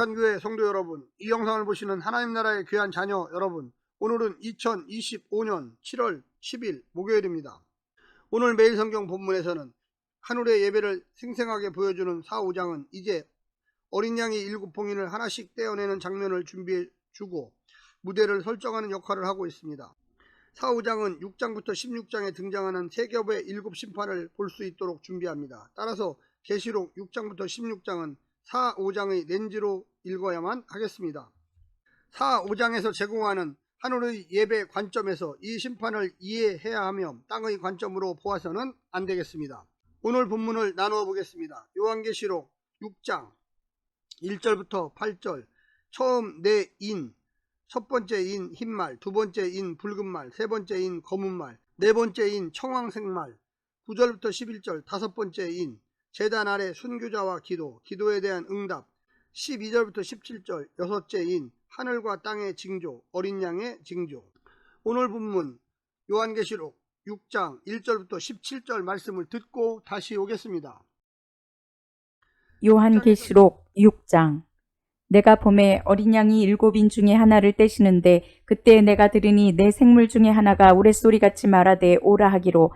거룩한 교회 성도 여러분, 이 영상을 보시는 하나님 나라의 귀한 자녀 여러분, 오늘은 2025년 7월 10일 목요일입니다. 오늘 매일 성경 본문에서는 하늘의 예배를 생생하게 보여주는 사 5장은 이제 어린 양이 7봉인을 하나씩 떼어내는 장면을 준비해주고 무대를 설정하는 역할을 하고 있습니다. 사 5장은 6장부터 16장에 등장하는 세 겹의 7심판을 볼 수 있도록 준비합니다. 따라서 계시록 6장부터 16장은 사 5장의 렌즈로 읽어야만 하겠습니다. 사 5장에서 제공하는 하늘의 예배 관점에서 이 심판을 이해해야 하며 땅의 관점으로 보아서는 안 되겠습니다. 오늘 본문을 나누어 보겠습니다. 요한계시록 6장 1절부터 8절, 처음 네 인, 첫 번째 인 흰말, 두 번째 인 붉은말, 세 번째 인 검은말, 네 번째 인 청황색말, 9절부터 11절, 다섯 번째 인 제단 아래 순교자와 기도에 대한 응답, 12절부터 17절, 여섯째 인 하늘과 땅의 징조, 어린 양의 징조. 오늘 본문 요한계시록 6장 1절부터 17절 말씀을 듣고 다시 오겠습니다. 요한계시록 6장. 내가 봄에 어린 양이 7인 중에 하나를 떼시는데 그때 내가 들으니 내 생물 중에 하나가 우레소리같이 말하되 오라 하기로,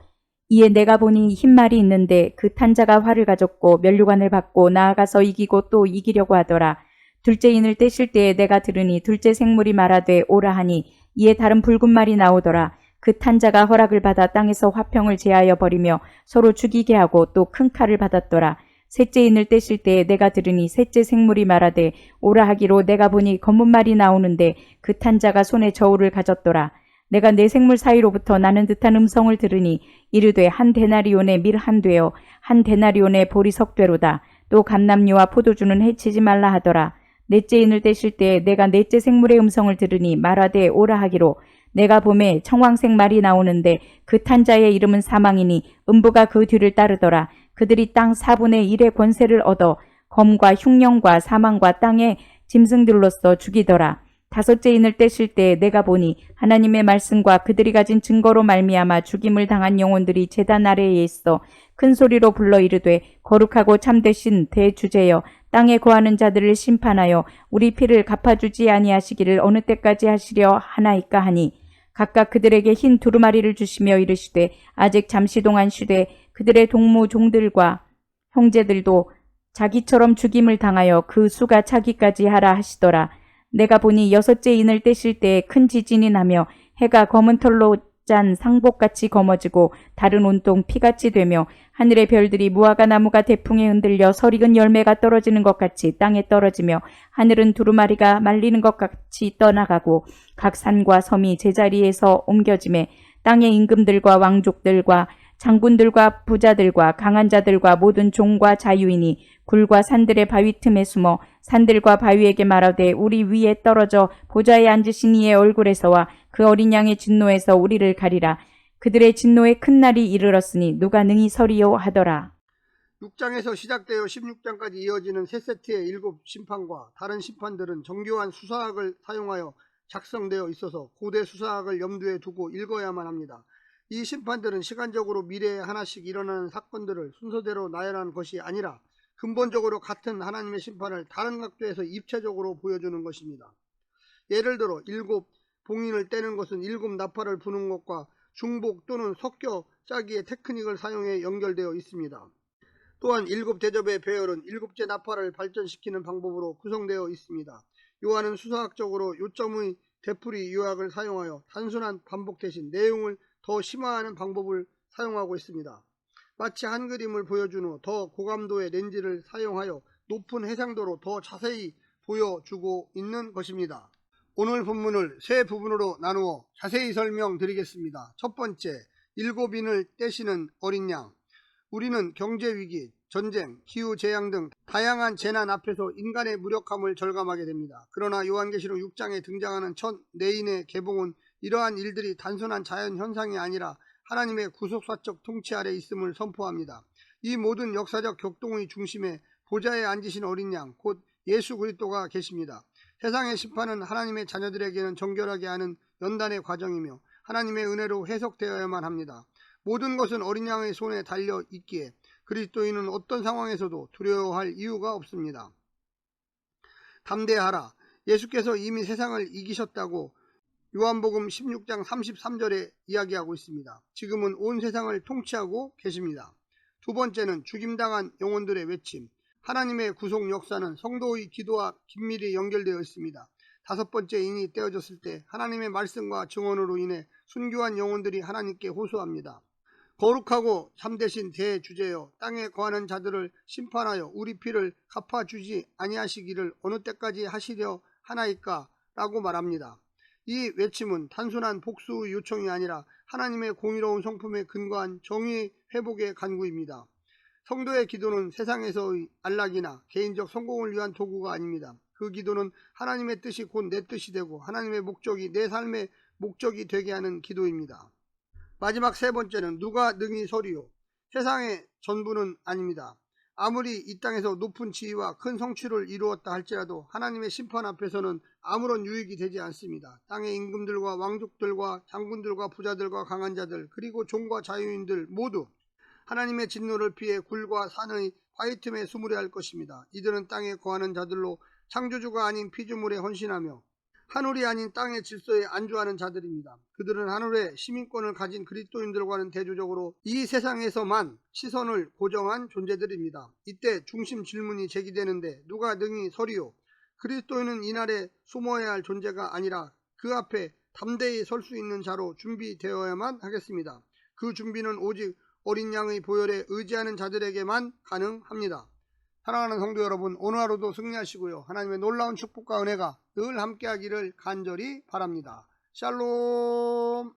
이에 내가 보니 흰말이 있는데 그 탄자가 활을 가졌고 면류관을 받고 나아가서 이기고 또 이기려고 하더라. 둘째 인을 떼실 때에 내가 들으니 둘째 생물이 말하되 오라 하니, 이에 다른 붉은 말이 나오더라. 그 탄자가 허락을 받아 땅에서 화평을 제하여 버리며 서로 죽이게 하고 또 큰 칼을 받았더라. 셋째 인을 떼실 때에 내가 들으니 셋째 생물이 말하되 오라 하기로, 내가 보니 검은 말이 나오는데 그 탄자가 손에 저울을 가졌더라. 내가 네 생물 사이로부터 나는 듯한 음성을 들으니 이르되 한 데나리온의 밀 한 되어 한 데나리온의 보리 석 되로다. 또 감람류와 포도주는 해치지 말라 하더라. 넷째 인을 떼실 때에 내가 넷째 생물의 음성을 들으니 말하되 오라 하기로, 내가 봄에 청황색 말이 나오는데 그 탄자의 이름은 사망이니 음부가 그 뒤를 따르더라. 그들이 땅 4분의 1의 권세를 얻어 검과 흉령과 사망과 땅의 짐승들로서 죽이더라. 다섯째 인을 떼실 때에 내가 보니 하나님의 말씀과 그들이 가진 증거로 말미암아 죽임을 당한 영혼들이 제단 아래에 있어 큰 소리로 불러 이르되, 거룩하고 참되신 대주제여, 땅에 거하는 자들을 심판하여 우리 피를 갚아주지 아니하시기를 어느 때까지 하시려 하나이까 하니, 각각 그들에게 흰 두루마리를 주시며 이르시되 아직 잠시 동안 쉬되 그들의 동무 종들과 형제들도 자기처럼 죽임을 당하여 그 수가 차기까지 하라 하시더라. 내가 보니 여섯째 인을 떼실 때에 큰 지진이 나며 해가 검은 털로 짠 상복같이 검어지고 달은 온통 피같이 되며 하늘의 별들이 무화과 나무가 대풍에 흔들려 설익은 열매가 떨어지는 것 같이 땅에 떨어지며 하늘은 두루마리가 말리는 것 같이 떠나가고 각 산과 섬이 제자리에서 옮겨지매 땅의 임금들과 왕족들과 장군들과 부자들과 강한 자들과 모든 종과 자유인이 굴과 산들의 바위 틈에 숨어 산들과 바위에게 말하되 우리 위에 떨어져 보좌에 앉으신 이의 얼굴에서와 그 어린 양의 진노에서 우리를 가리라. 그들의 진노의 큰 날이 이르렀으니 누가 능히 서리요 하더라. 6장에서 시작되어 16장까지 이어지는 세 세트의 7심판과 다른 심판들은 정교한 수사학을 사용하여 작성되어 있어서 고대 수사학을 염두에 두고 읽어야만 합니다. 이 심판들은 시간적으로 미래에 하나씩 일어나는 사건들을 순서대로 나열한 것이 아니라 근본적으로 같은 하나님의 심판을 다른 각도에서 입체적으로 보여주는 것입니다. 예를 들어 7봉인을 떼는 것은 7나팔을 부는 것과 중복 또는 섞여 짜기의 테크닉을 사용해 연결되어 있습니다. 또한 7대접의 배열은 7째 나팔을 발전시키는 방법으로 구성되어 있습니다. 요한은 수사학적으로 요점의 되풀이 요약을 사용하여 단순한 반복 대신 내용을 더 심화하는 방법을 사용하고 있습니다. 마치 한 그림을 보여준 후 더 고감도의 렌즈를 사용하여 높은 해상도로 더 자세히 보여주고 있는 것입니다. 오늘 본문을 세 부분으로 나누어 자세히 설명드리겠습니다. 첫 번째, 7인을 떼시는 어린 양. 우리는 경제위기, 전쟁, 기후재앙 등 다양한 재난 앞에서 인간의 무력함을 절감하게 됩니다. 그러나 요한계시록 6장에 등장하는 첫 네인의 개봉은 이러한 일들이 단순한 자연현상이 아니라 하나님의 구속사적 통치 아래 있음을 선포합니다. 이 모든 역사적 격동의 중심에 보좌에 앉으신 어린 양, 곧 예수 그리스도가 계십니다. 세상의 심판은 하나님의 자녀들에게는 정결하게 하는 연단의 과정이며 하나님의 은혜로 해석되어야만 합니다. 모든 것은 어린 양의 손에 달려 있기에 그리스도인은 어떤 상황에서도 두려워할 이유가 없습니다. 담대하라. 예수께서 이미 세상을 이기셨다고 요한복음 16장 33절에 이야기하고 있습니다. 지금은 온 세상을 통치하고 계십니다. 두 번째는 죽임당한 영혼들의 외침. 하나님의 구속 역사는 성도의 기도와 긴밀히 연결되어 있습니다. 다섯 번째 인이 떼어졌을 때 하나님의 말씀과 증언으로 인해 순교한 영혼들이 하나님께 호소합니다. 거룩하고 참되신 대주제여, 땅에 거하는 자들을 심판하여 우리 피를 갚아주지 아니하시기를 어느 때까지 하시려 하나이까? 라고 말합니다. 이 외침은 단순한 복수의 요청이 아니라 하나님의 공의로운 성품에 근거한 정의 회복의 간구입니다. 성도의 기도는 세상에서의 안락이나 개인적 성공을 위한 도구가 아닙니다. 그 기도는 하나님의 뜻이 곧 내 뜻이 되고 하나님의 목적이 내 삶의 목적이 되게 하는 기도입니다. 마지막 세 번째는 누가 능히 서리요. 세상의 전부는 아닙니다. 아무리 이 땅에서 높은 지위와 큰 성취를 이루었다 할지라도 하나님의 심판 앞에서는 아무런 유익이 되지 않습니다. 땅의 임금들과 왕족들과 장군들과 부자들과 강한 자들 그리고 종과 자유인들 모두 하나님의 진노를 피해 굴과 산의 화이틈에 수무려 할 것입니다. 이들은 땅에 거하는 자들로 창조주가 아닌 피조물에 헌신하며 하늘이 아닌 땅의 질서에 안주하는 자들입니다. 그들은 하늘의 시민권을 가진 그리스도인들과는 대조적으로 이 세상에서만 시선을 고정한 존재들입니다. 이때 중심 질문이 제기되는데 누가 능히 서리요? 그리스도인은 이날에 숨어야 할 존재가 아니라 그 앞에 담대히 설 수 있는 자로 준비되어야만 하겠습니다. 그 준비는 오직 어린 양의 보혈에 의지하는 자들에게만 가능합니다. 사랑하는 성도 여러분, 오늘 하루도 승리하시고요. 하나님의 놀라운 축복과 은혜가 늘 함께하기를 간절히 바랍니다. 샬롬.